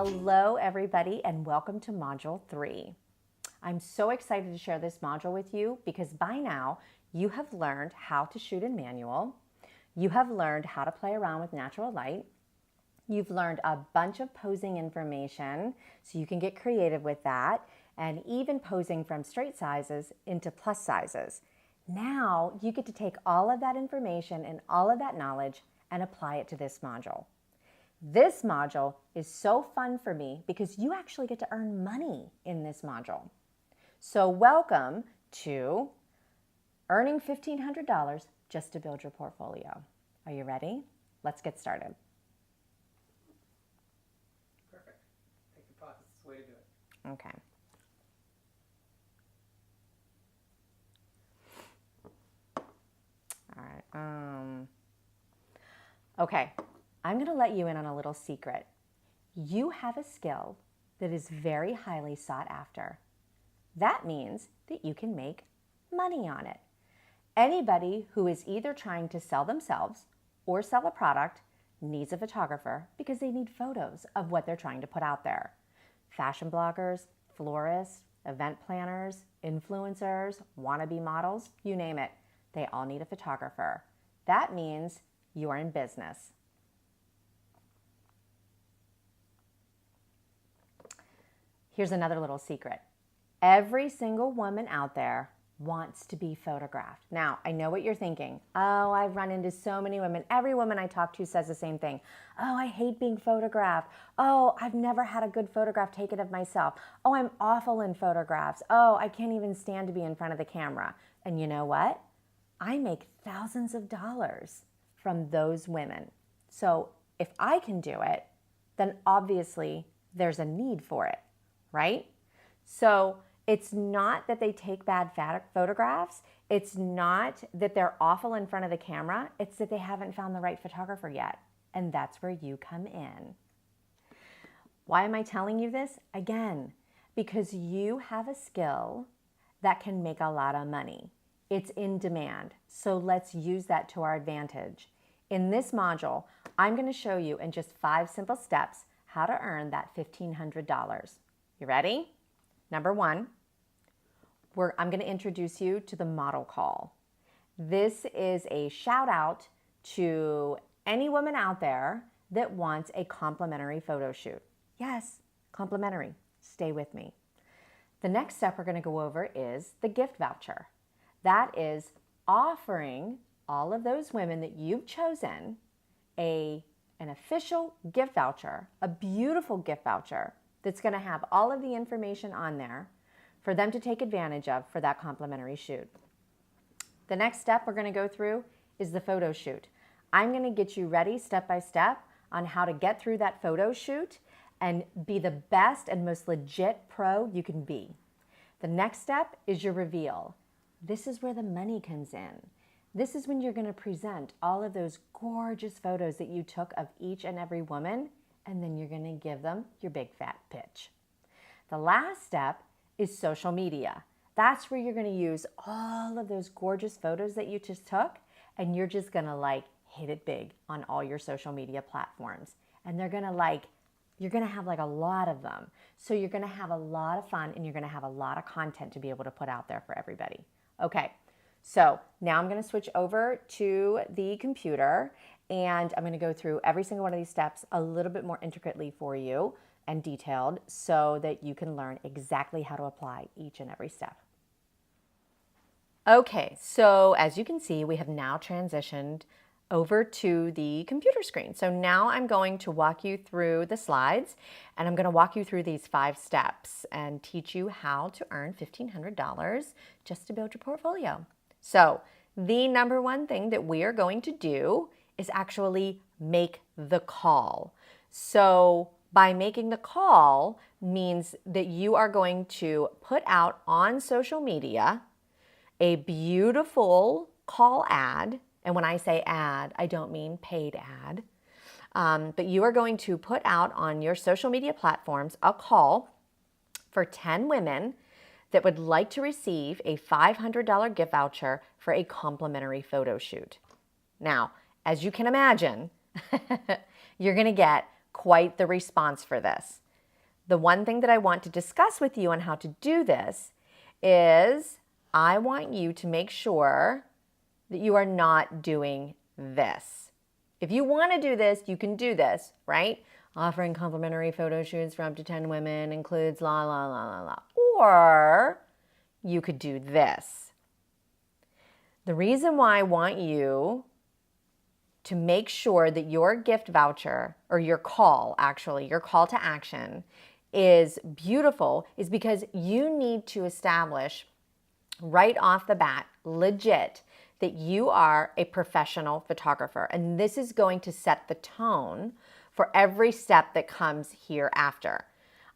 Hello, everybody, and welcome to Module 3. I'm so excited to share this module with you because by now you have learned how to shoot in manual, you have learned how to play around with natural light, you've learned a bunch of posing information so you can get creative with that, and even posing from straight sizes into plus sizes. Now you get to take all of that information and all of that knowledge and apply it to this module. This module is so fun for me because you actually get to earn money in this module. So welcome to earning $1,500 just to build your portfolio. Are you ready? Let's get started. Perfect. Take the process. It's the way to do it. Okay. All right. Okay. I'm going to let you in on a little secret. You have a skill that is very highly sought after. That means that you can make money on it. Anybody who is either trying to sell themselves or sell a product needs a photographer because they need photos of what they're trying to put out there. Fashion bloggers, florists, event planners, influencers, wannabe models, you name it, they all need a photographer. That means you are in business. Here's another little secret. Every single woman out there wants to be photographed. Now, I know what you're thinking. Oh, I've run into so many women. Every woman I talk to says the same thing. Oh, I hate being photographed. Oh, I've never had a good photograph taken of myself. Oh, I'm awful in photographs. Oh, I can't even stand to be in front of the camera. And you know what? I make thousands of dollars from those women. So if I can do it, then obviously there's a need for it. Right? So it's not that they take bad photographs. It's not that they're awful in front of the camera. It's that they haven't found the right photographer yet. And that's where you come in. Why am I telling you this? Again, because you have a skill that can make a lot of money. It's in demand. So let's use that to our advantage. In this module, I'm going to show you in just 5 simple steps how to earn that $1,500. You ready? Number 1, I'm going to introduce you to the model call. This is a shout out to any woman out there that wants a complimentary photo shoot. Yes, complimentary. Stay with me. The next step we're going to go over is the gift voucher. That is offering all of those women that you've chosen an official gift voucher, a beautiful gift voucher that's going to have all of the information on there for them to take advantage of for that complimentary shoot. The next step we're going to go through is the photo shoot. I'm going to get you ready step by step on how to get through that photo shoot and be the best and most legit pro you can be. The next step is your reveal. This is where the money comes in. This is when you're going to present all of those gorgeous photos that you took of each and every woman, and then you're going to give them your big fat pitch. The last step is social media. That's where you're going to use all of those gorgeous photos that you just took, and you're just going to hit it big on all your social media platforms. And they're going to you're going to have a lot of them. So you're going to have a lot of fun and you're going to have a lot of content to be able to put out there for everybody. Okay. So now I'm going to switch over to the computer and I'm going to go through every single one of these steps a little bit more intricately for you and detailed so that you can learn exactly how to apply each and every step. Okay, so as you can see, we have now transitioned over to the computer screen. So now I'm going to walk you through the slides and I'm going to walk you through these 5 steps and teach you how to earn $1,500 just to build your portfolio. So the number one thing that we are going to do is actually make the call. So by making the call means that you are going to put out on social media a beautiful call ad. And when I say ad, I don't mean paid ad. But you are going to put out on your social media platforms a call for 10 women that would like to receive a $500 gift voucher for a complimentary photo shoot. Now, as you can imagine, you're going to get quite the response for this. the one thing that I want to discuss with you on how to do this is I want you to make sure that you are not doing this. If you want to do this, you can do this, right? Offering complimentary photo shoots for up to 10 women includes la, la, la, la, la. Or you could do this. The reason why I want you to make sure that your gift voucher, or your call to action is beautiful, is because you need to establish right off the bat, legit, that you are a professional photographer. And this is going to set the tone for every step that comes hereafter.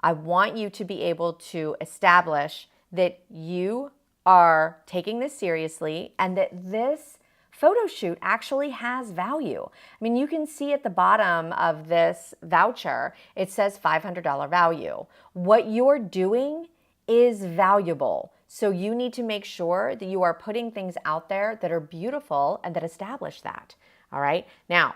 I want you to be able to establish that you are taking this seriously and that this photo shoot actually has value. I mean, you can see at the bottom of this voucher, it says $500 value. What you're doing is valuable. So you need to make sure that you are putting things out there that are beautiful and that establish that. All right. Now,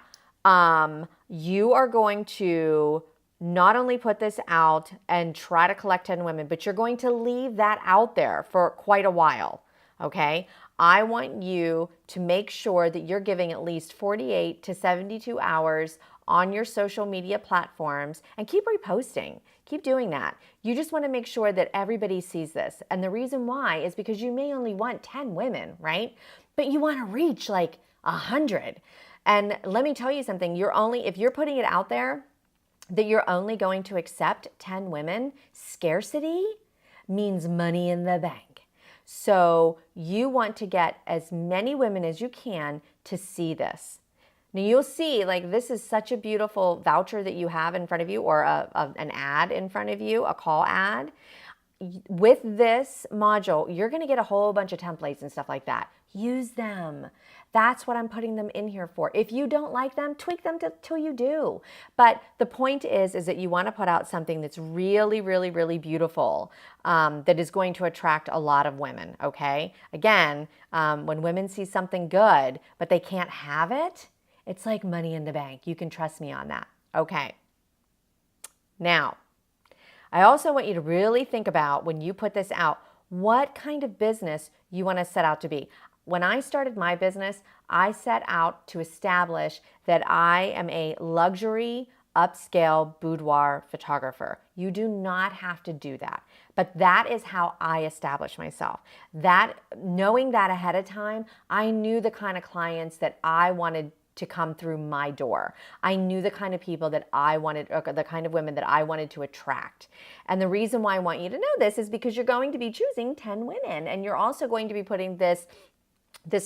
you are going to not only put this out and try to collect 10 women, but you're going to leave that out there for quite a while. Okay. I want you to make sure that you're giving at least 48 to 72 hours on your social media platforms and keep reposting. Keep doing that. You just want to make sure that everybody sees this. And the reason why is because you may only want 10 women, right? But you want to reach like 100. And let me tell you something, if you're putting it out there that you're only going to accept 10 women, scarcity means money in the bank. So you want to get as many women as you can to see this. Now you'll see, like, this is such a beautiful voucher that you have in front of you, or an ad in front of you, a call ad. With this module, you're going to get a whole bunch of templates and stuff like that. Use them. That's what I'm putting them in here for. If you don't like them, tweak them till you do. But the point is that you want to put out something that's really, really, really beautiful, that is going to attract a lot of women, okay? Again, when women see something good, but they can't have it, it's like money in the bank. You can trust me on that. Okay. Now, I also want you to really think about, when you put this out, what kind of business you want to set out to be. When I started my business, I set out to establish that I am a luxury, upscale boudoir photographer. You do not have to do that. But that is how I established myself. Knowing that ahead of time, I knew the kind of clients that I wanted to come through my door. I knew the kind of people that I wanted, or the kind of women that I wanted to attract. And the reason why I want you to know this is because you're going to be choosing 10 women, and you're also going to be putting this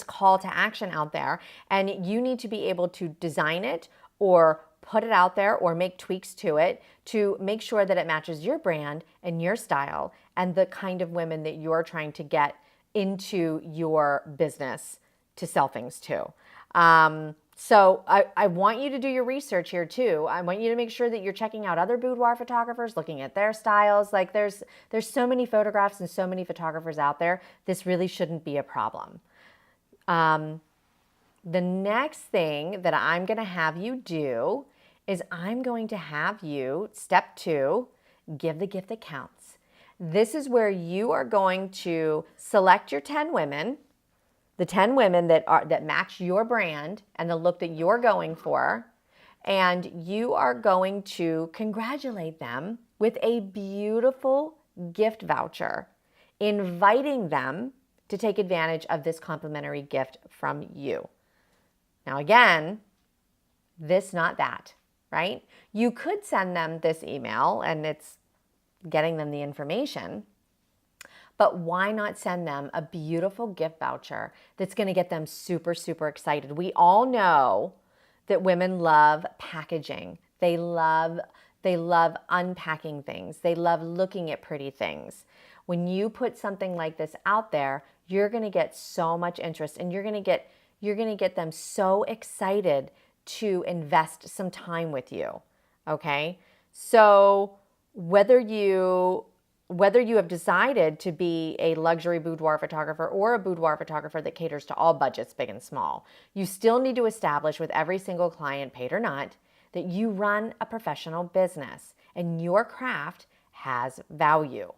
call to action out there, and you need to be able to design it or put it out there or make tweaks to it to make sure that it matches your brand and your style and the kind of women that you're trying to get into your business to sell things to. So I want you to do your research here too. I want you to make sure that you're checking out other boudoir photographers, looking at their styles. Like there's so many photographs and so many photographers out there. This really shouldn't be a problem. The next thing that I'm going to have you do is I'm going to have you, step 2, give the gift that counts. This is where you are going to select your 10 women, the 10 women that match your brand and the look that you're going for, and you are going to congratulate them with a beautiful gift voucher, inviting them to take advantage of this complimentary gift from you. Now again, this, not that, right? You could send them this email and it's getting them the information, but why not send them a beautiful gift voucher that's going to get them super, super excited? We all know that women love packaging. They love unpacking things. They love looking at pretty things. When you put something like this out there, you're going to get so much interest, and you're going to get them so excited to invest some time with you. Okay? So whether you have decided to be a luxury boudoir photographer or a boudoir photographer that caters to all budgets, big and small, you still need to establish with every single client, paid or not, that you run a professional business and your craft has value.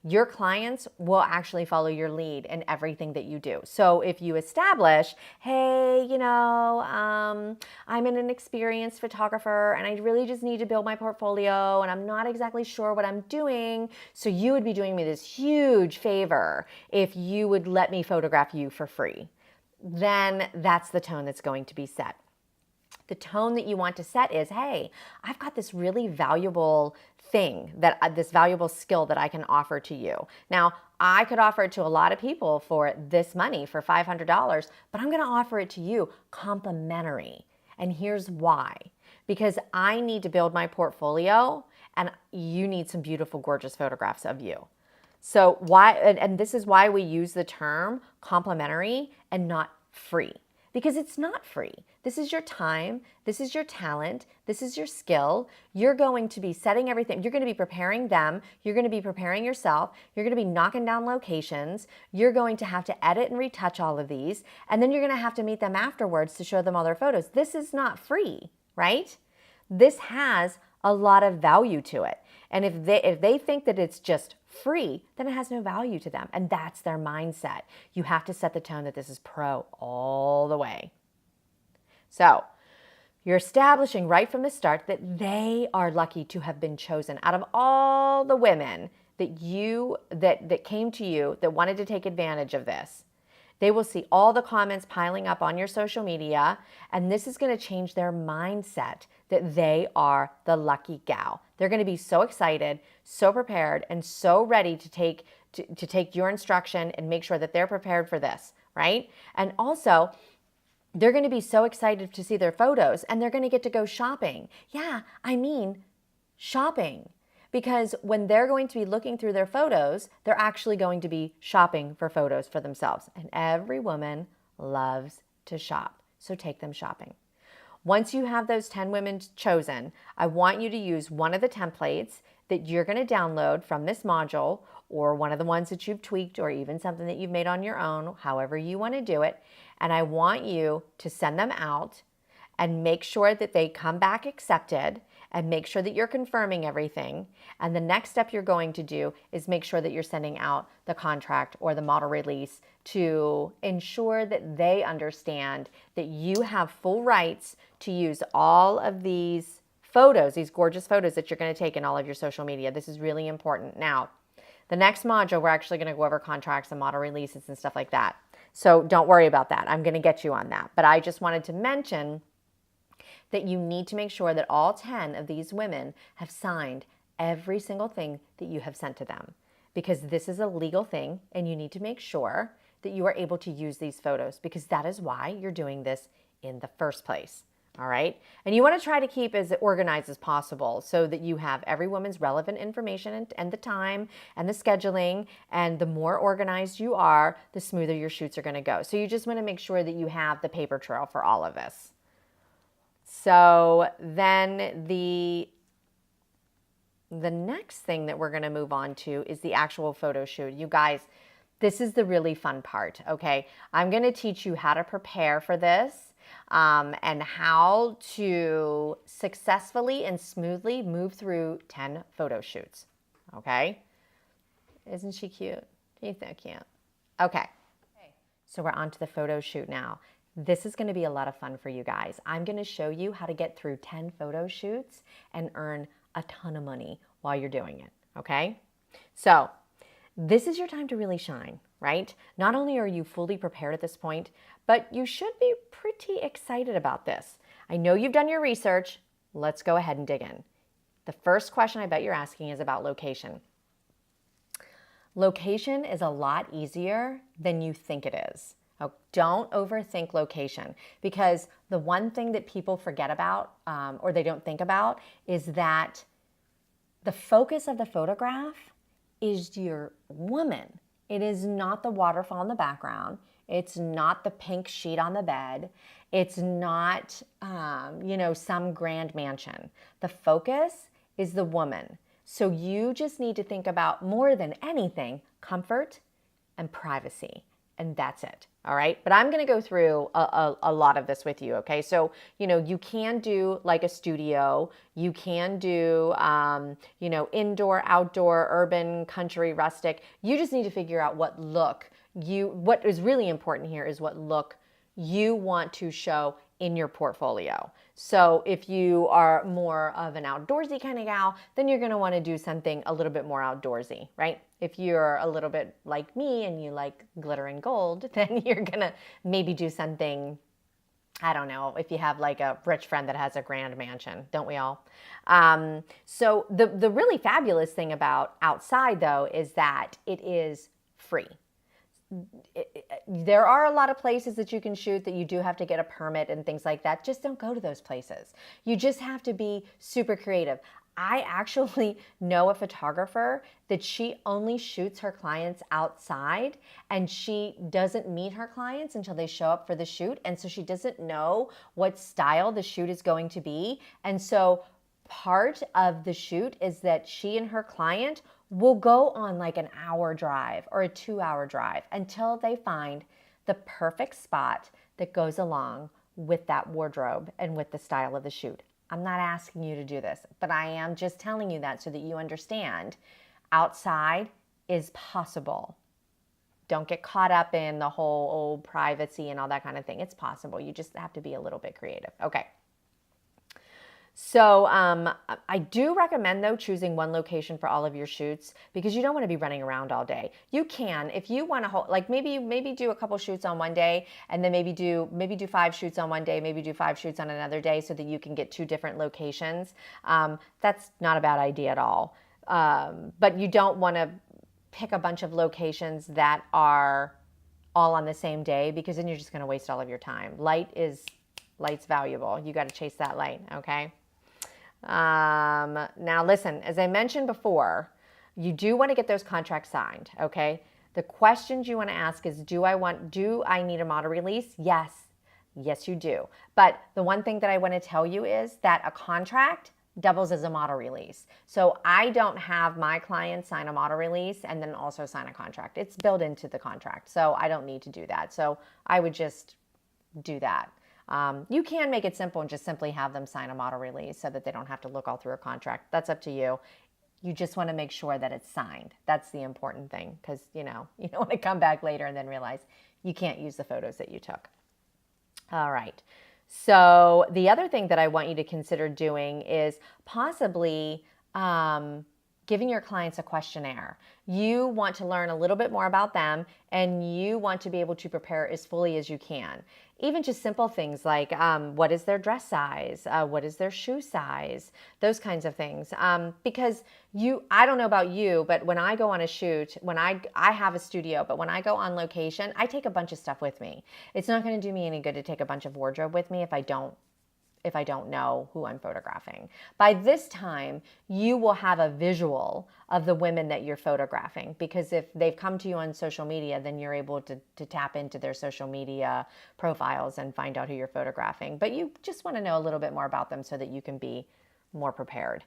Your clients will actually follow your lead in everything that you do. So if you establish, hey, I'm an experienced photographer and I really just need to build my portfolio and I'm not exactly sure what I'm doing. So you would be doing me this huge favor if you would let me photograph you for free. Then that's the tone that's going to be set. The tone that you want to set is, hey, I've got this really valuable thing, this valuable skill that I can offer to you. Now, I could offer it to a lot of people for this money, for $500, but I'm going to offer it to you complimentary. And here's why. Because I need to build my portfolio and you need some beautiful, gorgeous photographs of you. So why, and this is why we use the term complimentary and not free. Because it's not free. This is your time, this is your talent, this is your skill. You're going to be setting everything. You're going to be preparing them. You're going to be preparing yourself. You're going to be knocking down locations. You're going to have to edit and retouch all of these. And then you're going to have to meet them afterwards to show them all their photos. This is not free, right? This has a lot of value to it. And if they think that it's just free, then it has no value to them. And that's their mindset. You have to set the tone that this is pro all the way. So you're establishing right from the start that they are lucky to have been chosen out of all the women that came to you that wanted to take advantage of this. They will see all the comments piling up on your social media, and this is going to change their mindset that they are the lucky gal. They're going to be so excited, so prepared, and so ready to take your instruction and make sure that they're prepared for this, right? And also, they're going to be so excited to see their photos, and they're going to get to go shopping. Yeah, I mean shopping. Because when they're going to be looking through their photos, they're actually going to be shopping for photos for themselves. And every woman loves to shop. So take them shopping. Once you have those 10 women chosen, I want you to use one of the templates that you're going to download from this module, or one of the ones that you've tweaked, or even something that you've made on your own, however you want to do it. And I want you to send them out and make sure that they come back accepted, and make sure that you're confirming everything. And the next step you're going to do is make sure that you're sending out the contract or the model release to ensure that they understand that you have full rights to use all of these photos, these gorgeous photos that you're going to take in all of your social media. This is really important. Now, the next module, we're actually going to go over contracts and model releases and stuff like that. So don't worry about that. I'm going to get you on that. But I just wanted to mention that you need to make sure that all 10 of these women have signed every single thing that you have sent to them, because this is a legal thing and you need to make sure that you are able to use these photos, because that is why you're doing this in the first place. All right. And you want to try to keep as organized as possible so that you have every woman's relevant information and the time and the scheduling. And the more organized you are, the smoother your shoots are going to go. So you just want to make sure that you have the paper trail for all of this. So then the next thing that we're going to move on to is the actual photo shoot. You guys, this is the really fun part, okay? I'm going to teach you how to prepare for this and how to successfully and smoothly move through 10 photo shoots, okay? Isn't she cute? She's so cute. Okay, so we're on to the photo shoot now. This is going to be a lot of fun for you guys. I'm going to show you how to get through 10 photo shoots and earn a ton of money while you're doing it, okay? So this is your time to really shine, right? Not only are you fully prepared at this point, but you should be pretty excited about this. I know you've done your research. Let's go ahead and dig in. The first question I bet you're asking is about location. Location is a lot easier than you think it is. Oh, don't overthink location, because the one thing that people forget about or they don't think about is that the focus of the photograph is your woman. It is not the waterfall in the background. It's not the pink sheet on the bed. It's not, some grand mansion. The focus is the woman. So you just need to think about, more than anything, comfort and privacy. and that's it. All right. But I'm going to go through a lot of this with you. Okay. So, you can do like a studio. You can do, indoor, outdoor, urban, country, rustic. You just need to figure out what is really important here is what look you want to show in your portfolio. So if you are more of an outdoorsy kind of gal, then you're going to want to do something a little bit more outdoorsy, right? If you're a little bit like me and you like glitter and gold, then you're going to maybe do something, I don't know, if you have like a rich friend that has a grand mansion, don't we all? So the really fabulous thing about outside though is that it is free. There are a lot of places that you can shoot that you do have to get a permit and things like that. Just don't go to those places. You just have to be super creative. I actually know a photographer that she only shoots her clients outside and she doesn't meet her clients until they show up for the shoot. And so she doesn't know what style the shoot is going to be. And so part of the shoot is that she and her client will go on like an hour drive or a 2-hour drive until they find the perfect spot that goes along with that wardrobe and with the style of the shoot. I'm not asking you to do this, but I am just telling you that so that you understand outside is possible. Don't get caught up in the whole old privacy and all that kind of thing. It's possible. You just have to be a little bit creative. Okay. So I do recommend, though, choosing one location for all of your shoots because you don't want to be running around all day. You can, if you want to, like maybe do a couple shoots on one day and then maybe do 5 shoots on one day, maybe do 5 shoots on another day so that you can get 2 different locations. That's not a bad idea at all. But you don't want to pick a bunch of locations that are all on the same day because then you're just going to waste all of your time. Light's valuable. You got to chase that light, okay? Now listen, as I mentioned before, you do want to get those contracts signed, okay? The questions you want to ask is, do I need a model release? Yes. Yes, you do. But the one thing that I want to tell you is that a contract doubles as a model release. So I don't have my clients sign a model release and then also sign a contract. It's built into the contract. So I don't need to do that. So I would just do that. You can make it simple and just simply have them sign a model release so that they don't have to look all through a contract. That's up to you. You just want to make sure that it's signed. That's the important thing because, you don't want to come back later and then realize you can't use the photos that you took. All right. So the other thing that I want you to consider doing is possibly giving your clients a questionnaire. You want to learn a little bit more about them and you want to be able to prepare as fully as you can. Even just simple things like what is their dress size? What is their shoe size? Those kinds of things. Because I don't know about you, but when I go on a shoot, when I have a studio, but when I go on location, I take a bunch of stuff with me. It's not going to do me any good to take a bunch of wardrobe with me if I don't know who I'm photographing. By this time, you will have a visual of the women that you're photographing because if they've come to you on social media, then you're able to tap into their social media profiles and find out who you're photographing. But you just want to know a little bit more about them so that you can be more prepared.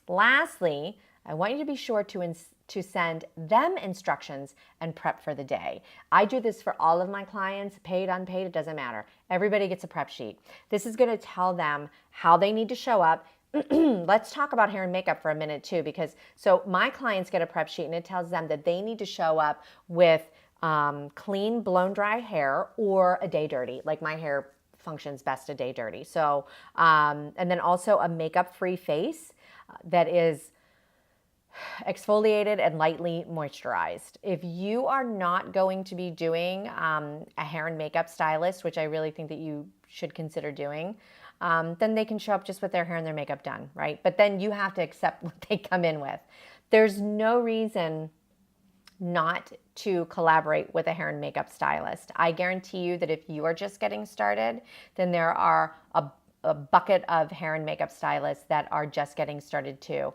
Lastly, I want you to be sure to send them instructions and prep for the day. I do this for all of my clients, paid, unpaid, it doesn't matter. Everybody gets a prep sheet. This is going to tell them how they need to show up. Let's talk about hair and makeup for a minute too, because so my clients get a prep sheet and it tells them that they need to show up with clean, blown dry hair or a day dirty. Like my hair functions best a day dirty. So, and then also a makeup-free face that is exfoliated and lightly moisturized. If you are not going to be doing a hair and makeup stylist, which I really think that you should consider doing, then they can show up just with their hair and their makeup done, right? But then you have to accept what they come in with. There's no reason not to collaborate with a hair and makeup stylist. I guarantee you that if you are just getting started, then there are a bucket of hair and makeup stylists that are just getting started too.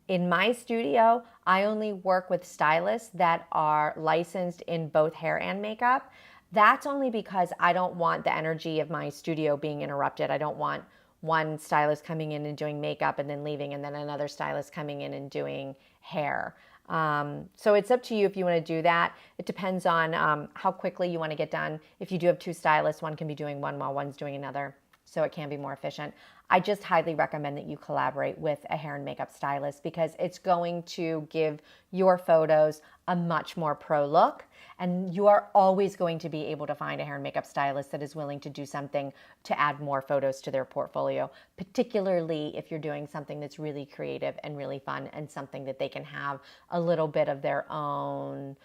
In my studio, I only work with stylists that are licensed in both hair and makeup. That's only because I don't want the energy of my studio being interrupted. I don't want one stylist coming in and doing makeup and then leaving and then another stylist coming in and doing hair. So it's up to you if you want to do that. It depends on how quickly you want to get done. If you do have two stylists, one can be doing one while one's doing another, so it can be more efficient. I just highly recommend that you collaborate with a hair and makeup stylist because it's going to give your photos a much more pro look. And you are always going to be able to find a hair and makeup stylist that is willing to do something to add more photos to their portfolio, particularly if you're doing something that's really creative and really fun and something that they can have a little bit of their own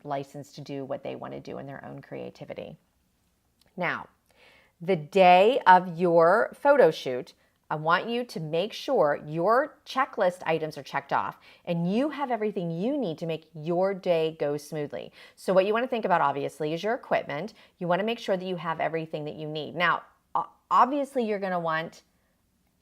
license to do what they want to do in their own creativity. Now, the day of your photo shoot, I want you to make sure your checklist items are checked off and you have everything you need to make your day go smoothly. So what you want to think about obviously is your equipment. You want to make sure that you have everything that you need. Now, obviously you're going to want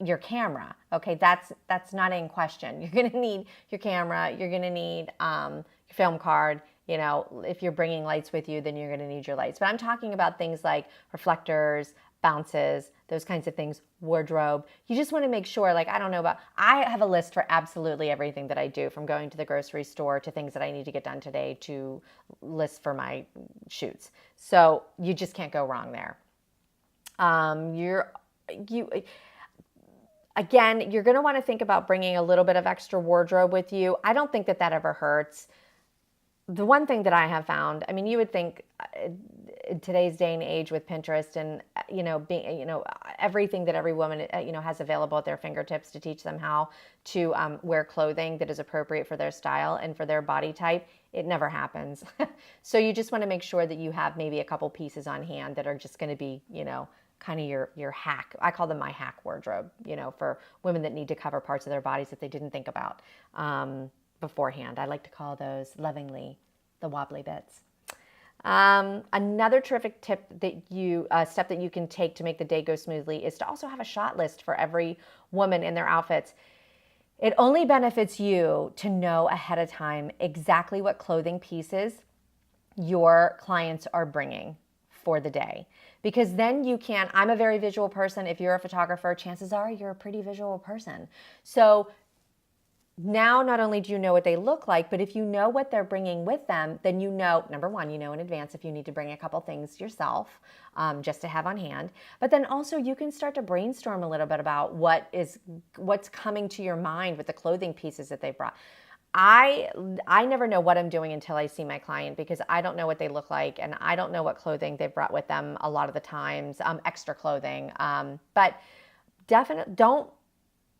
your camera. Okay, that's not in question. You're going to need your camera. You're going to need your film card. You know, if you're bringing lights with you, then you're going to need your lights. But I'm talking about things like reflectors, bounces, those kinds of things, wardrobe. You just want to make sure, like, I have a list for absolutely everything that I do, from going to the grocery store to things that I need to get done today to lists for my shoots. So you just can't go wrong there. Again, you're going to want to think about bringing a little bit of extra wardrobe with you. I don't think that ever hurts. The one thing that I have found, I mean, you would think in today's day and age with Pinterest and, everything that every woman, has available at their fingertips to teach them how to wear clothing that is appropriate for their style and for their body type, it never happens. So you just want to make sure that you have maybe a couple pieces on hand that are just going to be, kind of your hack. I call them my hack wardrobe, for women that need to cover parts of their bodies that they didn't think about beforehand. I like to call those lovingly the wobbly bits. Another terrific tip that step that you can take to make the day go smoothly is to also have a shot list for every woman in their outfits. It only benefits you to know ahead of time exactly what clothing pieces your clients are bringing for the day. Because then I'm a very visual person. If you're a photographer, chances are you're a pretty visual person. So now not only do you know what they look like, but if you know what they're bringing with them, then number one, in advance if you need to bring a couple things yourself just to have on hand. But then also you can start to brainstorm a little bit about what's coming to your mind with the clothing pieces that they brought. I never know what I'm doing until I see my client because I don't know what they look like and I don't know what clothing they've brought with them a lot of the times, extra clothing. But definitely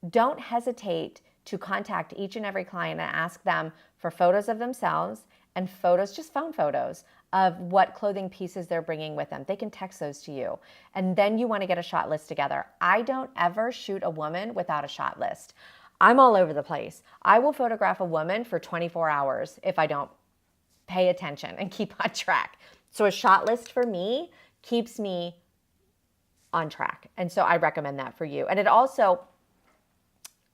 don't hesitate to contact each and every client and ask them for photos of themselves and just phone photos of what clothing pieces they're bringing with them. They can text those to you. And then you want to get a shot list together. I don't ever shoot a woman without a shot list. I'm all over the place. I will photograph a woman for 24 hours if I don't pay attention and keep on track. So a shot list for me keeps me on track. And so I recommend that for you. And it also,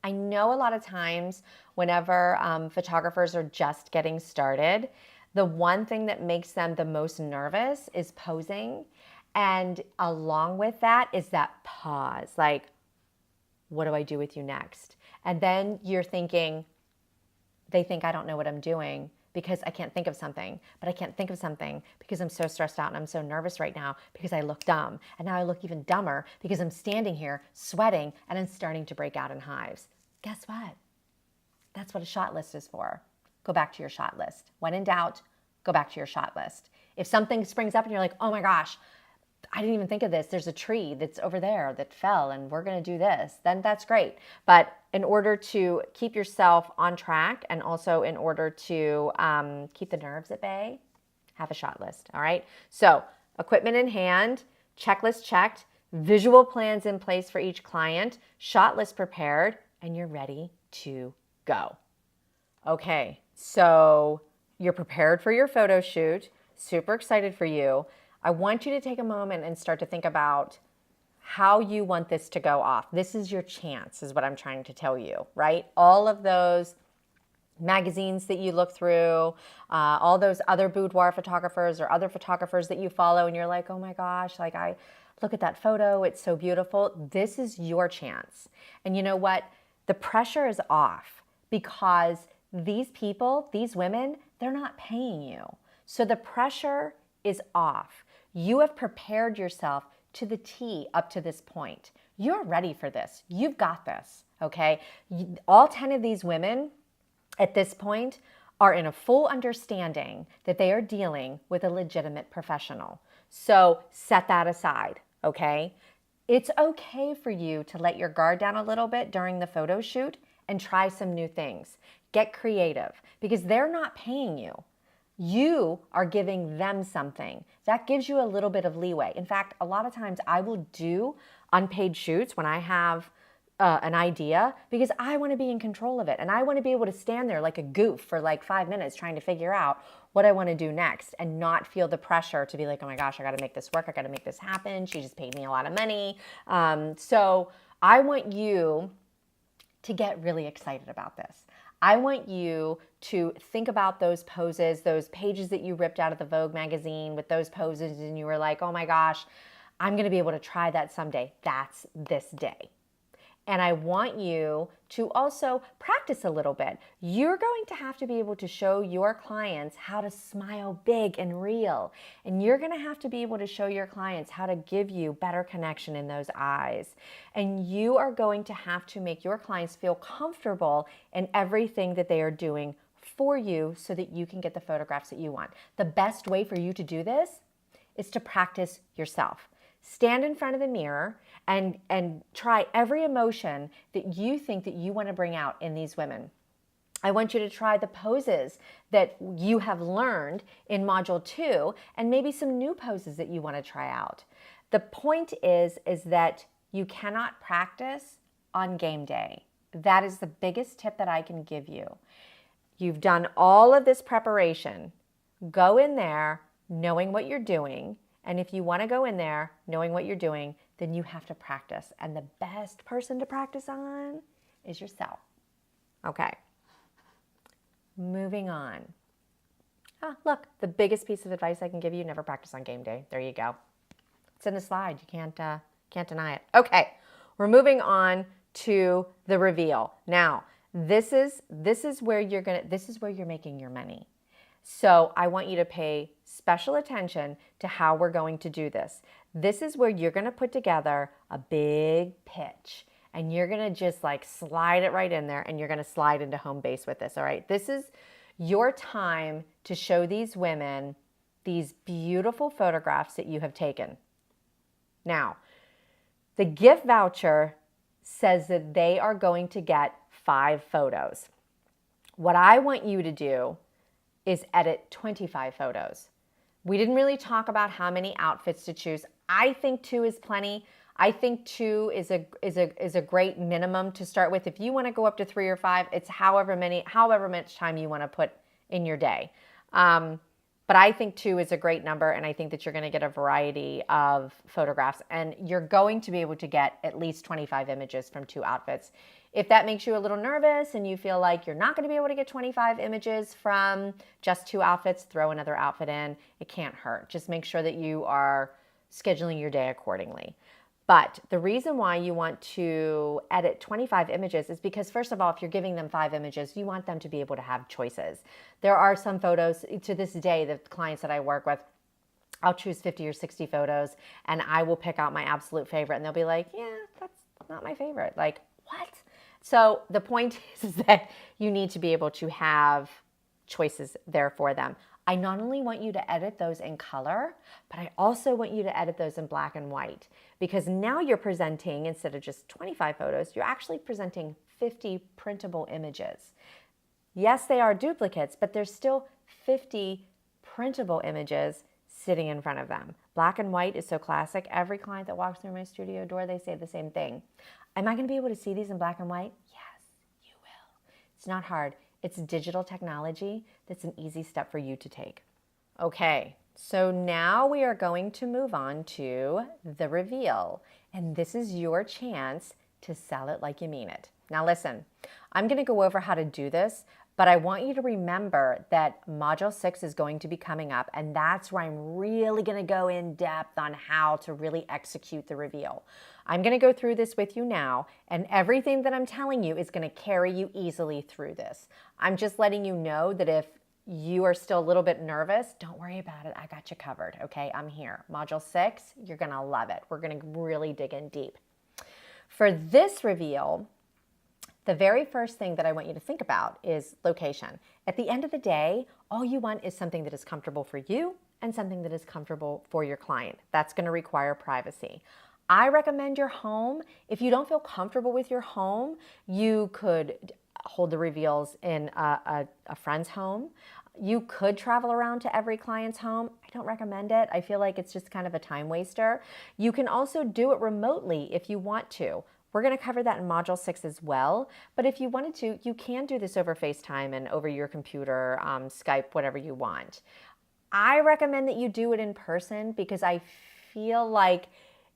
I know a lot of times whenever photographers are just getting started, the one thing that makes them the most nervous is posing. And along with that is that pause, like, what do I do with you next? And then they think I don't know what I'm doing because I can't think of something, but I can't think of something because I'm so stressed out and I'm so nervous right now because I look dumb. And now I look even dumber because I'm standing here sweating and I'm starting to break out in hives. Guess what? That's what a shot list is for. Go back to your shot list. When in doubt, go back to your shot list. If something springs up and you're like, oh my gosh, I didn't even think of this. There's a tree that's over there that fell and we're going to do this. Then that's great. But in order to keep yourself on track and also in order to keep the nerves at bay, have a shot list. All right. So equipment in hand, checklist checked, visual plans in place for each client, shot list prepared, and you're ready to go. Okay. So you're prepared for your photo shoot. Super excited for you. I want you to take a moment and start to think about how you want this to go off. This is your chance, is what I'm trying to tell you, right? All of those magazines that you look through, all those other boudoir photographers or other photographers that you follow, and you're like, oh my gosh, like I look at that photo, it's so beautiful. This is your chance. And you know what? The pressure is off because these people, these women, they're not paying you. So the pressure is off. You have prepared yourself to the T up to this point. You're ready for this. You've got this, okay? All 10 of these women at this point are in a full understanding that they are dealing with a legitimate professional. So set that aside, okay? It's okay for you to let your guard down a little bit during the photo shoot and try some new things. Get creative because they're not paying you. You are giving them something. That gives you a little bit of leeway. In fact, a lot of times I will do unpaid shoots when I have an idea because I want to be in control of it. And I want to be able to stand there like a goof for like 5 minutes trying to figure out what I want to do next and not feel the pressure to be like, oh my gosh, I got to make this work. I got to make this happen. She just paid me a lot of money. So I want you to get really excited about this. I want you to think about those poses, those pages that you ripped out of the Vogue magazine with those poses and you were like, oh my gosh, I'm going to be able to try that someday. That's this day. And I want you to also practice a little bit. You're going to have to be able to show your clients how to smile big and real. And you're going to have to be able to show your clients how to give you better connection in those eyes. And you are going to have to make your clients feel comfortable in everything that they are doing for you so that you can get the photographs that you want. The best way for you to do this is to practice yourself. Stand in front of the mirror and try every emotion that you think that you want to bring out in these women. I want you to try the poses that you have learned in Module 2 and maybe some new poses that you want to try out. The point is that you cannot practice on game day. That is the biggest tip that I can give you. You've done all of this preparation. Go in there knowing what you're doing. And if you want to go in there knowing what you're doing, then you have to practice. And the best person to practice on is yourself. Okay. Moving on. Look, the biggest piece of advice I can give you, never practice on game day. There you go. It's in the slide. You can't deny it. Okay. We're moving on to the reveal. Now, this is where you're making your money. So I want you to pay special attention to how we're going to do this. This is where you're going to put together a big pitch and you're going to just like slide it right in there and you're going to slide into home base with this. All right. This is your time to show these women these beautiful photographs that you have taken. Now, the gift voucher says that they are going to get 5 photos. What I want you to do is edit 25 photos. We didn't really talk about how many outfits to choose. I think 2 is plenty. I think 2 is a great minimum to start with. If you want to go up to 3 or 5, it's however much time you want to put in your day. But I think 2 is a great number, and I think that you're going to get a variety of photographs, and you're going to be able to get at least 25 images from 2 outfits. If that makes you a little nervous and you feel like you're not going to be able to get 25 images from just 2 outfits, throw another outfit in. It can't hurt. Just make sure that you are scheduling your day accordingly. But the reason why you want to edit 25 images is because, first of all, if you're giving them 5 images, you want them to be able to have choices. There are some photos, to this day, the clients that I work with, I'll choose 50 or 60 photos and I will pick out my absolute favorite. And they'll be like, yeah, that's not my favorite. Like, what? So the point is that you need to be able to have choices there for them. I not only want you to edit those in color, but I also want you to edit those in black and white, because now you're presenting, instead of just 25 photos, you're actually presenting 50 printable images. Yes, they are duplicates, but there's still 50 printable images sitting in front of them. Black and white is so classic. Every client that walks through my studio door, they say the same thing. Am I going to be able to see these in black and white? Yes, you will. It's not hard. It's digital technology that's an easy step for you to take. Okay, so now we are going to move on to the reveal. And this is your chance to sell it like you mean it. Now listen, I'm going to go over how to do this, But I want you to remember that Module 6 is going to be coming up, and that's where I'm really going to go in depth on how to really execute the reveal. I'm going to go through this with you now, and everything that I'm telling you is going to carry you easily through this. I'm just letting you know that if you are still a little bit nervous, don't worry about it. I got you covered, okay? I'm here. Module 6, you're going to love it. We're going to really dig in deep. For this reveal, the very first thing that I want you to think about is location. At the end of the day, all you want is something that is comfortable for you and something that is comfortable for your client. That's going to require privacy. I recommend your home. If you don't feel comfortable with your home, you could hold the reveals in a friend's home. You could travel around to every client's home. I don't recommend it. I feel like it's just kind of a time waster. You can also do it remotely if you want to. We're going to cover that in Module 6 as well. But if you wanted to, you can do this over FaceTime and over your computer, Skype, whatever you want. I recommend that you do it in person because I feel like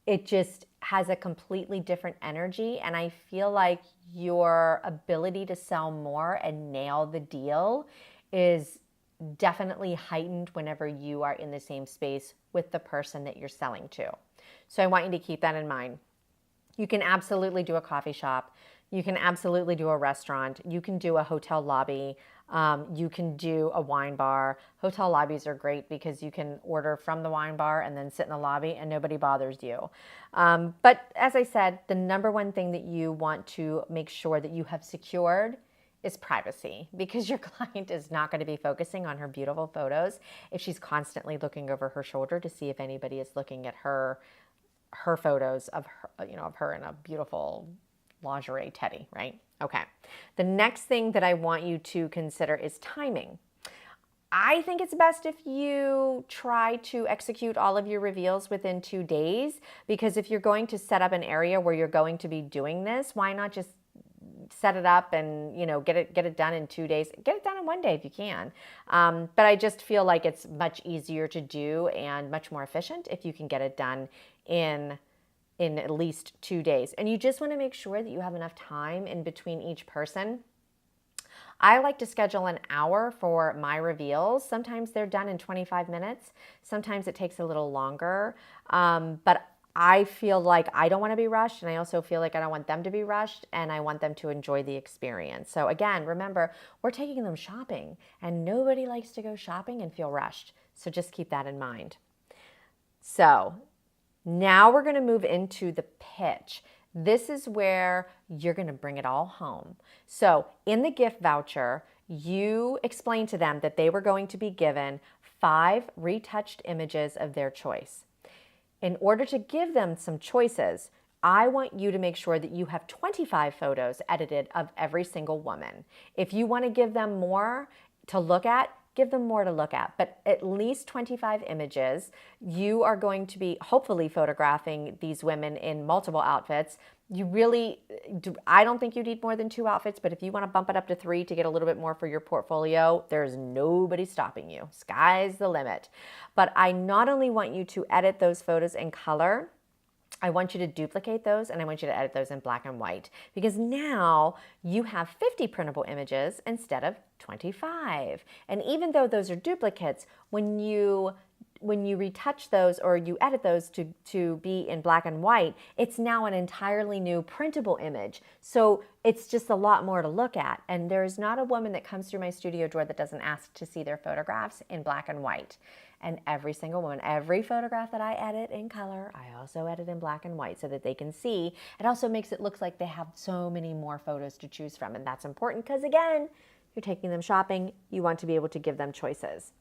it just has a completely different energy, and I feel like your ability to sell more and nail the deal is definitely heightened whenever you are in the same space with the person that you're selling to. So I want you to keep that in mind. You can absolutely do a coffee shop. You can absolutely do a restaurant. You can do a hotel lobby. You can do a wine bar. Hotel lobbies are great because you can order from the wine bar and then sit in the lobby and nobody bothers you. But as I said, the number one thing that you want to make sure that you have secured is privacy, because your client is not going to be focusing on her beautiful photos if she's constantly looking over her shoulder to see if anybody is looking at her photos of her, of her in a beautiful lingerie teddy, right? Okay. The next thing that I want you to consider is timing. I think it's best if you try to execute all of your reveals within 2 days, because if you're going to set up an area where you're going to be doing this, why not just set it up and get it done in 2 days? Get it done in 1 day if you can. But I just feel like it's much easier to do and much more efficient if you can get it done in at least 2 days. And you just want to make sure that you have enough time in between each person. I like to schedule an hour for my reveals. Sometimes they're done in 25 minutes. Sometimes it takes a little longer. But I feel like I don't want to be rushed, and I also feel like I don't want them to be rushed, and I want them to enjoy the experience. So again, remember, we're taking them shopping, and nobody likes to go shopping and feel rushed. So just keep that in mind. So now we're going to move into the pitch. This is where you're going to bring it all home. So in the gift voucher, you explain to them that they were going to be given 5 retouched images of their choice. In order to give them some choices, I want you to make sure that you have 25 photos edited of every single woman. If you want to give them more to look at, give them more to look at, but at least 25 images. You are going to be hopefully photographing these women in multiple outfits. You really do. I don't think you need more than 2 outfits, but if you want to bump it up to 3 to get a little bit more for your portfolio, there's nobody stopping you. Sky's the limit. But I not only want you to edit those photos in color, I want you to duplicate those, and I want you to edit those in black and white, because now you have 50 printable images instead of 25. And even though those are duplicates, when you retouch those or you edit those to be in black and white, it's now an entirely new printable image. So it's just a lot more to look at. And there's not a woman that comes through my studio door that doesn't ask to see their photographs in black and white. And every single woman, every photograph that I edit in color, I also edit in black and white so that they can see. It also makes it look like they have so many more photos to choose from. And that's important because, again, you're taking them shopping. You want to be able to give them choices.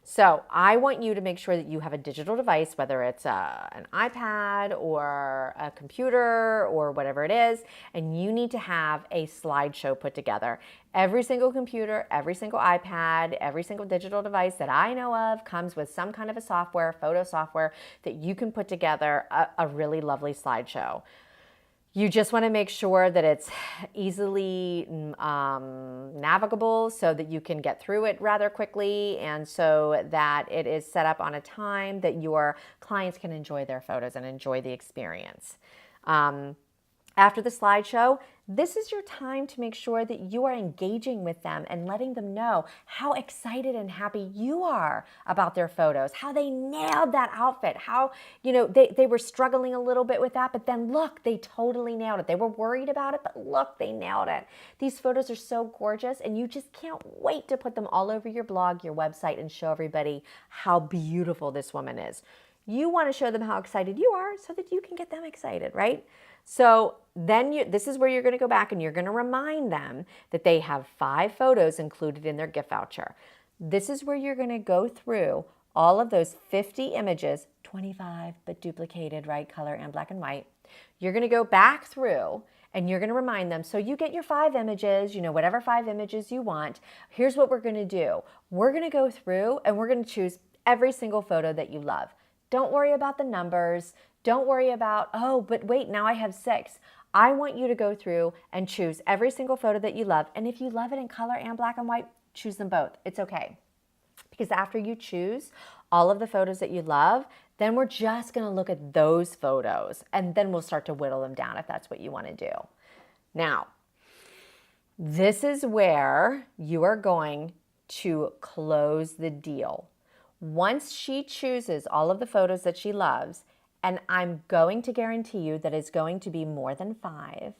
So I want you to make sure that you have a digital device, whether it's an iPad or a computer or whatever it is, and you need to have a slideshow put together. Every single computer, every single iPad, every single digital device that I know of comes with some kind of a software, photo software, that you can put together a really lovely slideshow. You just want to make sure that it's easily navigable so that you can get through it rather quickly, and so that it is set up on a time that your clients can enjoy their photos and enjoy the experience. After the slideshow, This is your time to make sure that you are engaging with them and letting them know how excited and happy you are about their photos, how they nailed that outfit, how, they were struggling a little bit with that, but then look, they totally nailed it. They were worried about it, but look, they nailed it. These photos are so gorgeous, and you just can't wait to put them all over your blog, your website, and show everybody how beautiful this woman is. You want to show them how excited you are so that you can get them excited, right? So then this is where you're going to go back and you're going to remind them that they have 5 photos included in their gift voucher. This is where you're going to go through all of those 50 images, 25 but duplicated, right? Color and black and white. You're going to go back through and you're going to remind them. So you get your 5 images, whatever 5 images you want. Here's what we're going to do. We're going to go through and we're going to choose every single photo that you love. Don't worry about the numbers. Don't worry about, oh, but wait, now I have 6. I want you to go through and choose every single photo that you love. And if you love it in color and black and white, choose them both. It's okay. Because after you choose all of the photos that you love, then we're just going to look at those photos. And then we'll start to whittle them down if that's what you want to do. Now, this is where you are going to close the deal. Once she chooses all of the photos that she loves, and I'm going to guarantee you that it's going to be more than 5,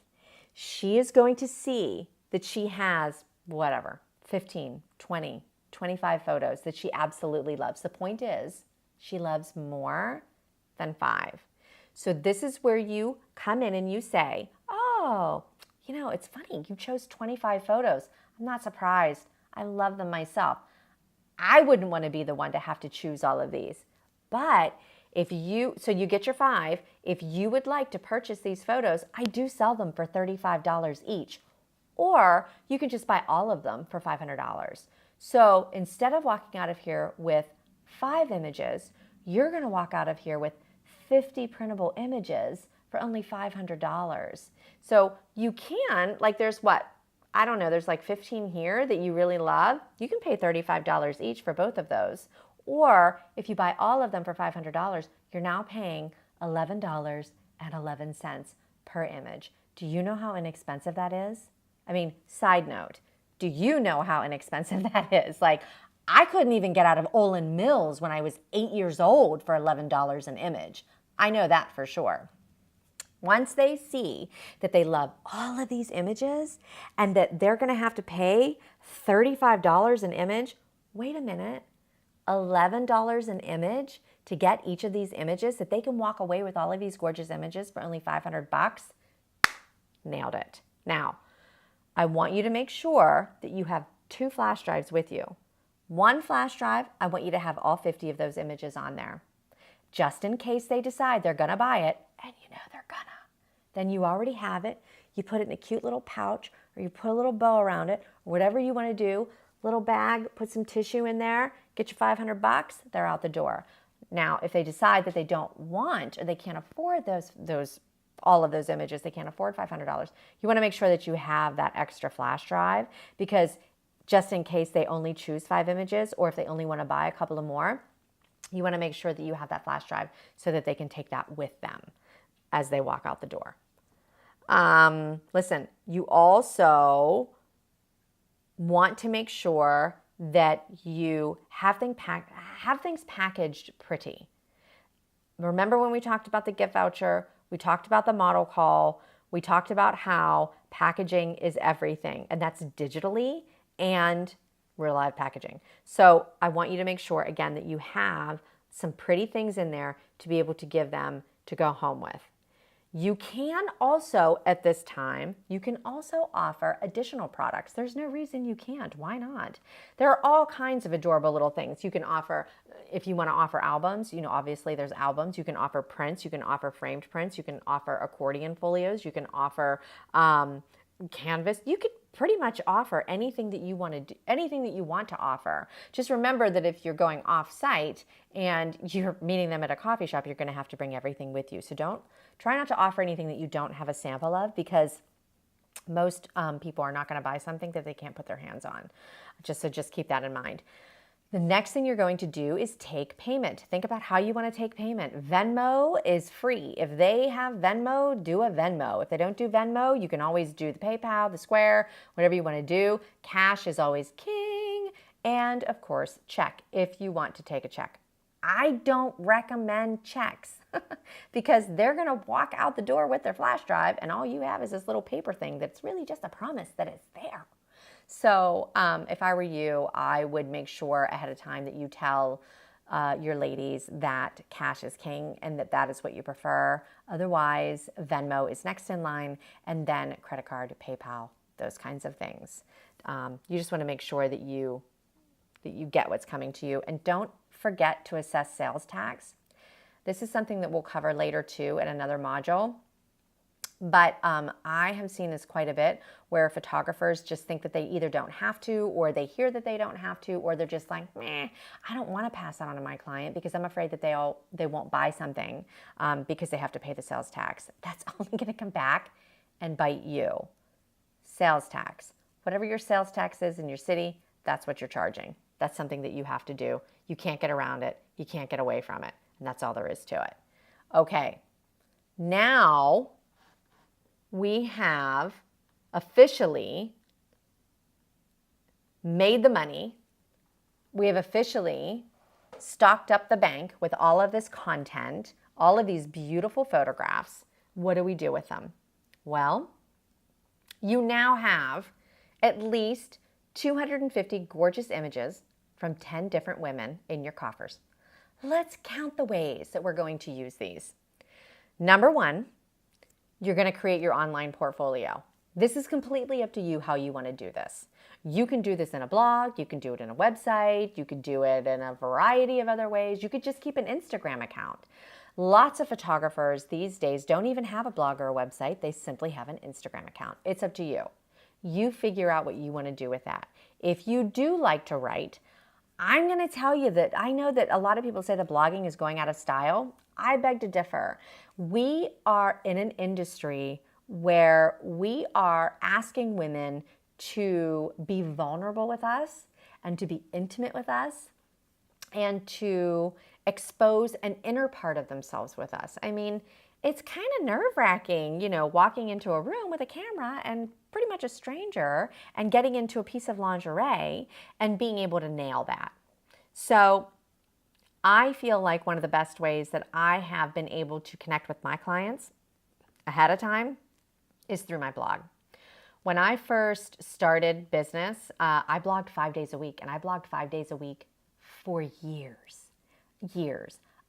she is going to see that she has, 15, 20, 25 photos that she absolutely loves. The point is, she loves more than 5. So this is where you come in and you say, oh, it's funny, you chose 25 photos. I'm not surprised. I love them myself. I wouldn't want to be the one to have to choose all of these. But so you get your 5. If you would like to purchase these photos, I do sell them for $35 each. Or you can just buy all of them for $500. So instead of walking out of here with 5 images, you're going to walk out of here with 50 printable images for only $500. So you can, there's there's 15 here that you really love. You can pay $35 each for both of those. Or if you buy all of them for $500, you're now paying $11.11 per image. Do you know how inexpensive that is? I mean, side note, do you know how inexpensive that is? I couldn't even get out of Olin Mills when I was 8 years old for $11 an image. I know that for sure. Once they see that they love all of these images and that they're going to have to pay $35 an image, wait a minute, $11 an image to get each of these images, that they can walk away with all of these gorgeous images for only $500, nailed it. Now, I want you to make sure that you have 2 flash drives with you. One flash drive, I want you to have all 50 of those images on there. Just in case they decide they're going to buy it, and they're gonna, then you already have it. You put it in a cute little pouch, or you put a little bow around it, or whatever you want to do. Little bag, put some tissue in there, get your $500, they're out the door. Now, if they decide that they don't want or they can't afford all of those images, they can't afford $500, you want to make sure that you have that extra flash drive, because just in case they only choose 5 images, or if they only want to buy a couple of more, you want to make sure that you have that flash drive so that they can take that with them as they walk out the door. Listen, you also want to make sure that you have things packaged pretty. Remember when we talked about the gift voucher, we talked about the model call, we talked about how packaging is everything, and that's digitally and real live packaging. So I want you to make sure, again, that you have some pretty things in there to be able to give them to go home with. You can also, at this time, you can also offer additional products. There's no reason you can't. Why not? There are all kinds of adorable little things. You can offer, if you want to offer albums, obviously there's albums. You can offer prints. You can offer framed prints. You can offer accordion folios. You can offer canvas. You could pretty much offer anything that you want to do, anything that you want to offer. Just remember that if you're going off-site and you're meeting them at a coffee shop, you're going to have to bring everything with you. So try not to offer anything that you don't have a sample of, because most people are not going to buy something that they can't put their hands on. Just keep that in mind. The next thing you're going to do is take payment. Think about how you want to take payment. Venmo is free. If they have Venmo, do a Venmo. If they don't do Venmo, you can always do the PayPal, the Square, whatever you want to do. Cash is always king. And of course, check if you want to take a check. I don't recommend checks because they're going to walk out the door with their flash drive and all you have is this little paper thing that's really just a promise that it's there. So if I were you, I would make sure ahead of time that you tell your ladies that cash is king and that that is what you prefer. Otherwise, Venmo is next in line, and then credit card, PayPal, those kinds of things. You just want to make sure that you get what's coming to you. And don't forget to assess sales tax. This is something that we'll cover later too in another module. But I have seen this quite a bit where photographers just think that they either don't have to, or they hear that they don't have to, or they're just like, meh, I don't want to pass that on to my client because I'm afraid that they won't buy something because they have to pay the sales tax. That's only going to come back and bite you. Sales tax. Whatever your sales tax is in your city, that's what you're charging. That's something that you have to do. You can't get around it. You can't get away from it. And that's all there is to it. Okay. Now we have officially made the money. We have officially stocked up the bank with all of this content, all of these beautiful photographs. What do we do with them? Well, you now have at least 250 gorgeous images from 10 different women in your coffers. Let's count the ways that we're going to use these. Number one, you're going to create your online portfolio. This is completely up to you how you want to do this. You can do this in a blog, you can do it in a website, you could do it in a variety of other ways. You could just keep an Instagram account. Lots of photographers these days don't even have a blog or a website, they simply have an Instagram account. It's up to you. You figure out what you want to do with that. If you do like to write, I'm going to tell you that I know that a lot of people say that blogging is going out of style. I beg to differ. We are in an industry where we are asking women to be vulnerable with us and to be intimate with us and to expose an inner part of themselves with us. I mean, it's kind of nerve-wracking, walking into a room with a camera and pretty much a stranger and getting into a piece of lingerie and being able to nail that. So I feel like one of the best ways that I have been able to connect with my clients ahead of time is through my blog. When I first started business, I blogged 5 days a week, and I blogged 5 days a week for years.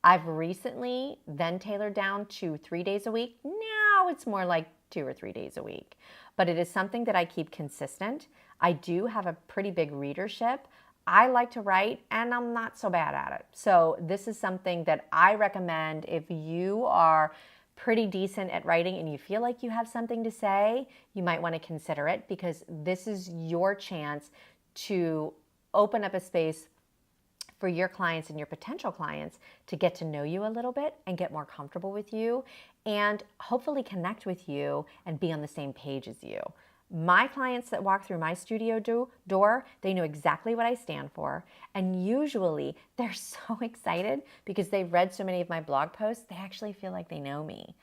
I've recently then tailored down to 3 days a week. Now it's more like 2 or 3 days a week, but it is something that I keep consistent. I do have a pretty big readership. I like to write, and I'm not so bad at it. So this is something that I recommend if you are pretty decent at writing and you feel like you have something to say, you might want to consider it, because this is your chance to open up a space for your clients and your potential clients to get to know you a little bit and get more comfortable with you and hopefully connect with you and be on the same page as you. My clients that walk through my studio door, they know exactly what I stand for. And usually they're so excited because they've read so many of my blog posts, they actually feel like they know me.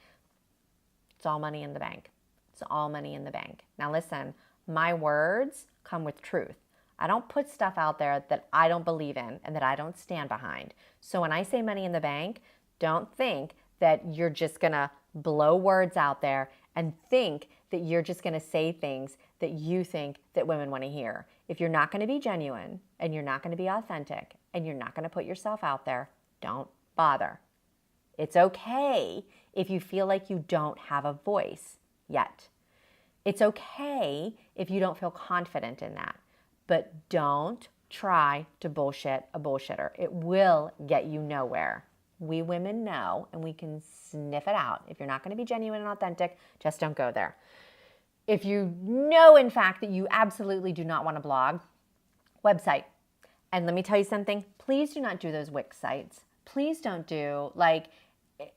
It's all money in the bank. It's all money in the bank. Now listen, my words come with truth. I don't put stuff out there that I don't believe in and that I don't stand behind. So when I say money in the bank, don't think that you're just gonna blow words out there and think that you're just going to say things that you think that women want to hear. If you're not going to be genuine and you're not going to be authentic and you're not going to put yourself out there, don't bother. It's okay if you feel like you don't have a voice yet. It's okay if you don't feel confident in that. But don't try to bullshit a bullshitter. It will get you nowhere. We women know, and we can sniff it out. If you're not going to be genuine and authentic, just don't go there. If you know, in fact, that you absolutely do not want to blog, website. And let me tell you something, please do not do those Wix sites. Please don't do,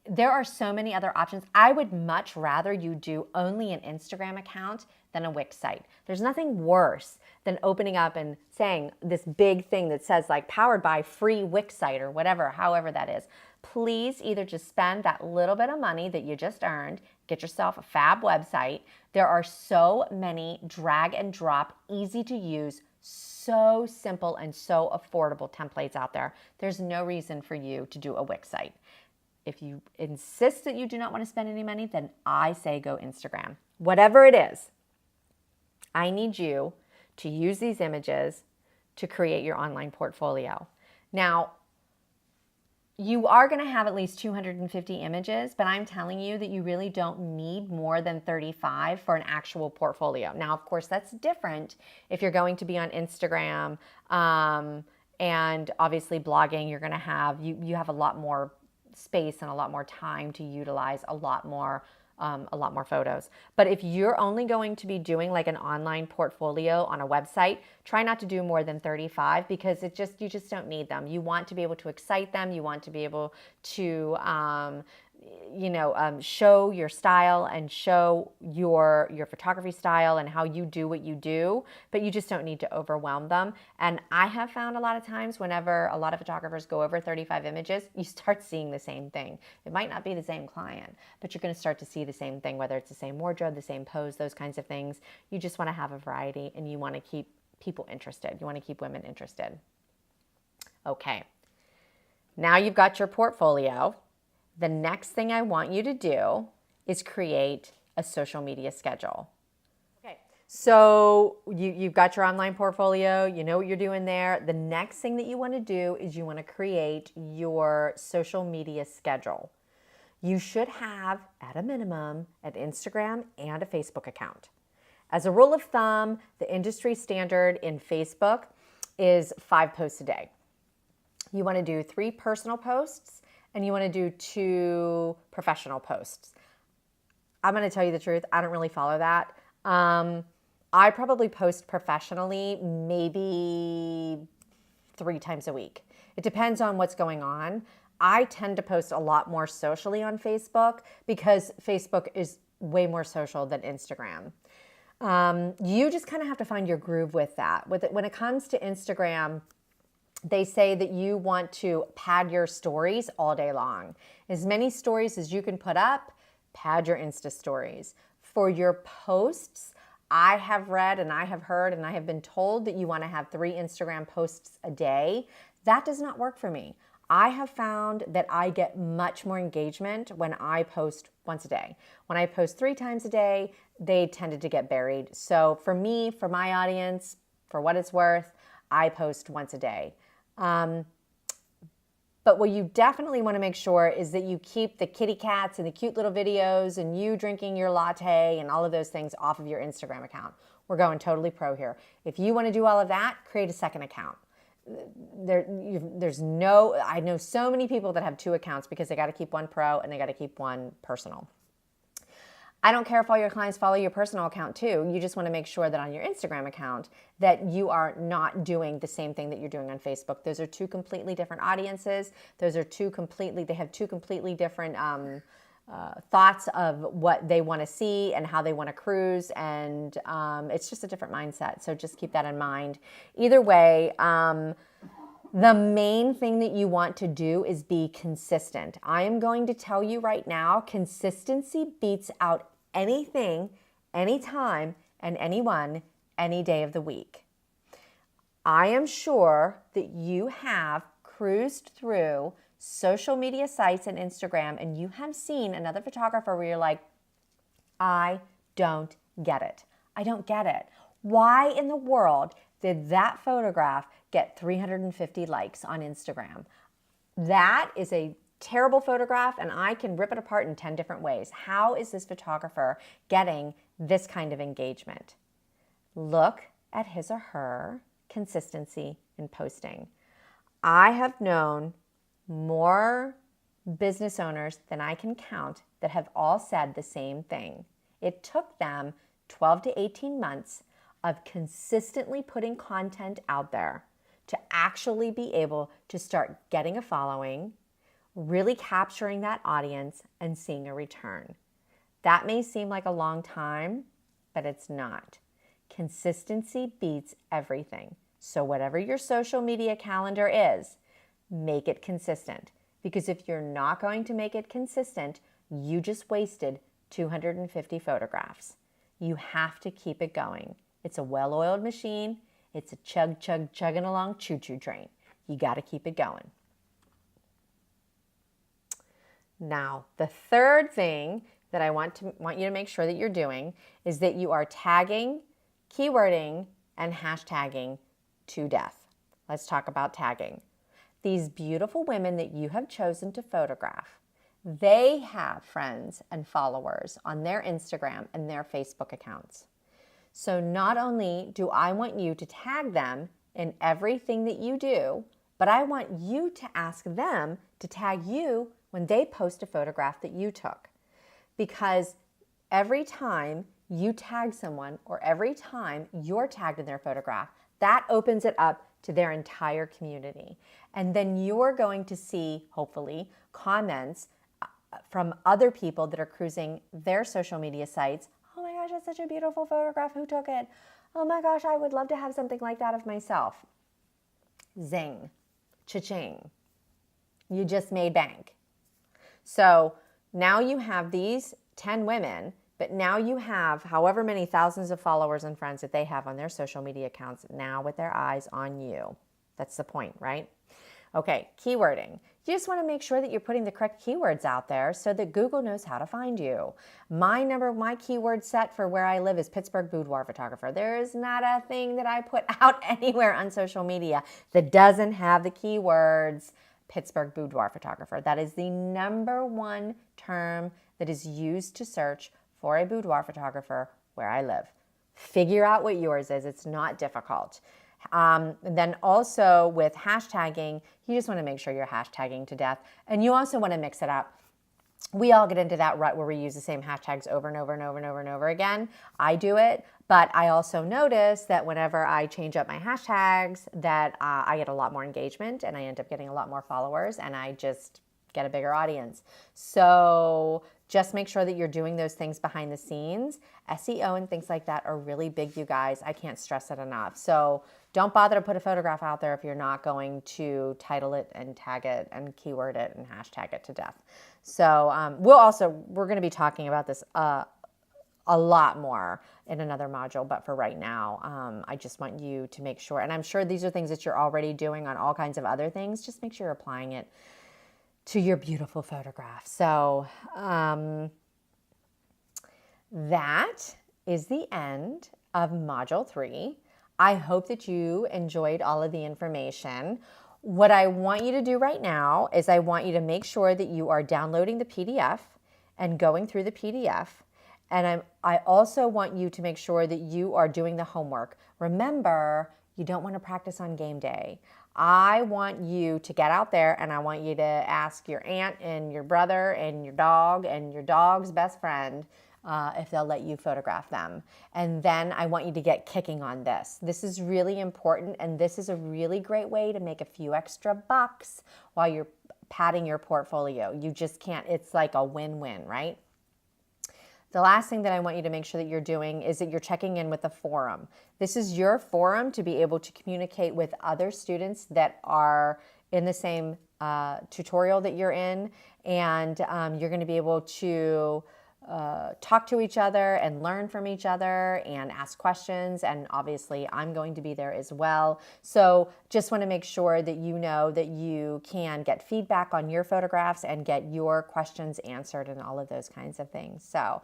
there are so many other options. I would much rather you do only an Instagram account than a Wix site. There's nothing worse than opening up and saying this big thing that says like powered by free Wix site or whatever, however that is. Please either just spend that little bit of money that you just earned, get yourself a fab website. There are so many drag and drop, easy to use, so simple and so affordable templates out there. There's no reason for you to do a Wix site. If you insist that you do not want to spend any money, then I say go Instagram. Whatever it is, I need you to use these images to create your online portfolio. Now, you are going to have at least 250 images, but I'm telling you that you really don't need more than 35 for an actual portfolio. Now, of course, that's different if you're going to be on Instagram and obviously blogging. You're going to have, you have a lot more space and a lot more time to utilize a lot more photos. But if you're only going to be doing like an online portfolio on a website, try not to do more than 35 because you just don't need them. You want to be able to excite them. You want to be able to, show your style and show your photography style and how you do what you do, but you just don't need to overwhelm them. And I have found a lot of times whenever a lot of photographers go over 35 images, you start seeing the same thing. It might not be the same client, but you're going to start to see the same thing, whether it's the same wardrobe, the same pose, those kinds of things. You just want to have a variety and you want to keep people interested. You want to keep women interested. Okay. Now you've got your portfolio. The next thing I want you to do is create a social media schedule. Okay, so you've got your online portfolio, you know what you're doing there. The next thing that you want to do is you want to create your social media schedule. You should have, at a minimum, an Instagram and a Facebook account. As a rule of thumb, the industry standard in Facebook is 5 posts a day. You want to do 3 personal posts and you want to do 2 professional posts. I'm going to tell you the truth. I don't really follow that. I probably post professionally maybe 3 times a week. It depends on what's going on. I tend to post a lot more socially on Facebook because Facebook is way more social than Instagram. You just kind of have to find your groove with that. When it comes to Instagram, they say that you want to pad your stories all day long. As many stories as you can put up, pad your Insta stories. For your posts, I have read and I have heard and I have been told that you want to have 3 Instagram posts a day. That does not work for me. I have found that I get much more engagement when I post once a day. When I post 3 times a day, they tended to get buried. So for me, for my audience, for what it's worth, I post once a day. But what you definitely want to make sure is that you keep the kitty cats and the cute little videos and you drinking your latte and all of those things off of your Instagram account. We're going totally pro here. If you want to do all of that, create a second account. I know so many people that have 2 accounts because they got to keep one pro and they got to keep one personal. I don't care if all your clients follow your personal account too. You just want to make sure that on your Instagram account that you are not doing the same thing that you're doing on Facebook. Those are 2 completely different audiences. They have 2 completely different thoughts of what they want to see and how they want to cruise. And it's just a different mindset. So just keep that in mind. Either way, the main thing that you want to do is be consistent. I am going to tell you right now, consistency beats out anything, anytime, and anyone, any day of the week. I am sure that you have cruised through social media sites and Instagram and you have seen another photographer where you're like, I don't get it. I don't get it. Why in the world did that photograph get 350 likes on Instagram? That is a terrible photograph and I can rip it apart in 10 different ways. How is this photographer getting this kind of engagement? Look at his or her consistency in posting. I have known more business owners than I can count that have all said the same thing. It took them 12 to 18 months of consistently putting content out there to actually be able to start getting a following, really capturing that audience and seeing a return. That may seem like a long time, but it's not. Consistency beats everything. So whatever your social media calendar is, make it consistent. Because if you're not going to make it consistent, you just wasted 250 photographs. You have to keep it going. It's a well-oiled machine. It's a chugging along choo-choo train. You got to keep it going. Now, the third thing that I want you to make sure that you're doing is that you are tagging, keywording, and hashtagging to death. Let's talk about tagging. These beautiful women that you have chosen to photograph, they have friends and followers on their Instagram and their Facebook accounts. So not only do I want you to tag them in everything that you do, but I want you to ask them to tag you when they post a photograph that you took. Because every time you tag someone or every time you're tagged in their photograph, that opens it up to their entire community. And then you're going to see, hopefully, comments from other people that are cruising their social media sites. Oh my gosh, that's such a beautiful photograph. Who took it? Oh my gosh, I would love to have something like that of myself. Zing. Cha-ching. You just made bank. So now you have these 10 women, but now you have however many thousands of followers and friends that they have on their social media accounts now with their eyes on you. That's the point, right? Okay, keywording. You just want to make sure that you're putting the correct keywords out there so that Google knows how to find you. My keyword set for where I live is Pittsburgh boudoir photographer. There is not a thing that I put out anywhere on social media that doesn't have the keywords Pittsburgh boudoir photographer. That is the number 1 term that is used to search for a boudoir photographer where I live. Figure out what yours is. It's not difficult. Then also with hashtagging, you just want to make sure you're hashtagging to death. And you also want to mix it up. We all get into that rut where we use the same hashtags over and over and over and over and over again. I do it, but I also notice that whenever I change up my hashtags, that I get a lot more engagement and I end up getting a lot more followers and I just get a bigger audience. So just make sure that you're doing those things behind the scenes. SEO and things like that are really big, you guys. I can't stress it enough. So don't bother to put a photograph out there if you're not going to title it and tag it and keyword it and hashtag it to death. So we're going to be talking about this a lot more in another module, but for right now, I just want you to make sure, and I'm sure these are things that you're already doing on all kinds of other things, just make sure you're applying it to your beautiful photograph. So that is the end of Module 3. I hope that you enjoyed all of the information. What I want you to do right now is I want you to make sure that you are downloading the PDF and going through the PDF. And I also want you to make sure that you are doing the homework. Remember, you don't want to practice on game day. I want you to get out there and I want you to ask your aunt and your brother and your dog's best friend if they'll let you photograph them. And then I want you to get kicking on this. This is really important, and this is a really great way to make a few extra bucks while you're padding your portfolio. You just can't, it's like a win-win, right? The last thing that I want you to make sure that you're doing is that you're checking in with the forum. This is your forum to be able to communicate with other students that are in the same tutorial that you're in, and you're going to be able to talk to each other and learn from each other and ask questions. And obviously I'm going to be there as well. So just want to make sure that you know that you can get feedback on your photographs and get your questions answered and all of those kinds of things. So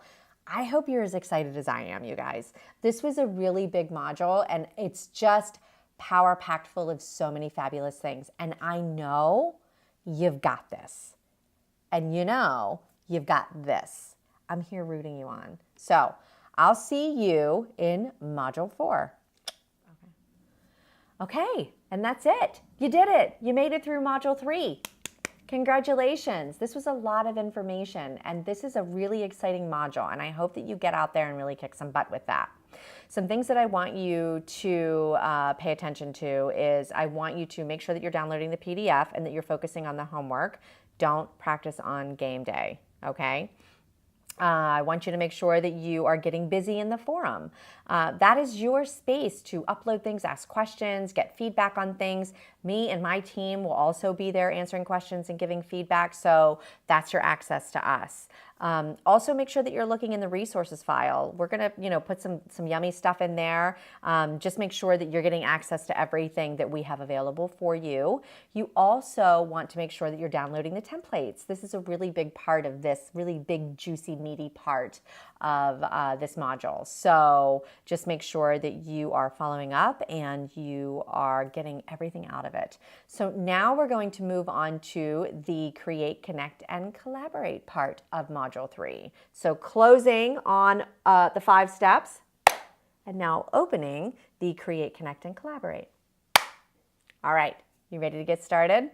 I hope you're as excited as I am, you guys. This was a really big module and it's just power-packed full of so many fabulous things. And I know you've got this. And you know you've got this. I'm here rooting you on. So I'll see you in Module 4. Okay, and that's it. You did it. You made it through Module 3. Congratulations. This was a lot of information, and this is a really exciting module, and I hope that you get out there and really kick some butt with that. Some things that I want you to pay attention to is I want you to make sure that you're downloading the PDF and that you're focusing on the homework. Don't practice on game day, okay? I want you to make sure that you are getting busy in the forum. That is your space to upload things, ask questions, get feedback on things. Me and my team will also be there answering questions and giving feedback, so that's your access to us. Also, make sure that you're looking in the resources file. We're gonna, put some yummy stuff in there. Just make sure that you're getting access to everything that we have available for you. You also want to make sure that you're downloading the templates. This is a really big part of this, really big, juicy, meaty part of this module. So just make sure that you are following up and you are getting everything out of it. So now we're going to move on to the Create, Connect, and Collaborate part of Module 3. So closing on the 5 steps and now opening the Create, Connect, and Collaborate. All right, you ready to get started?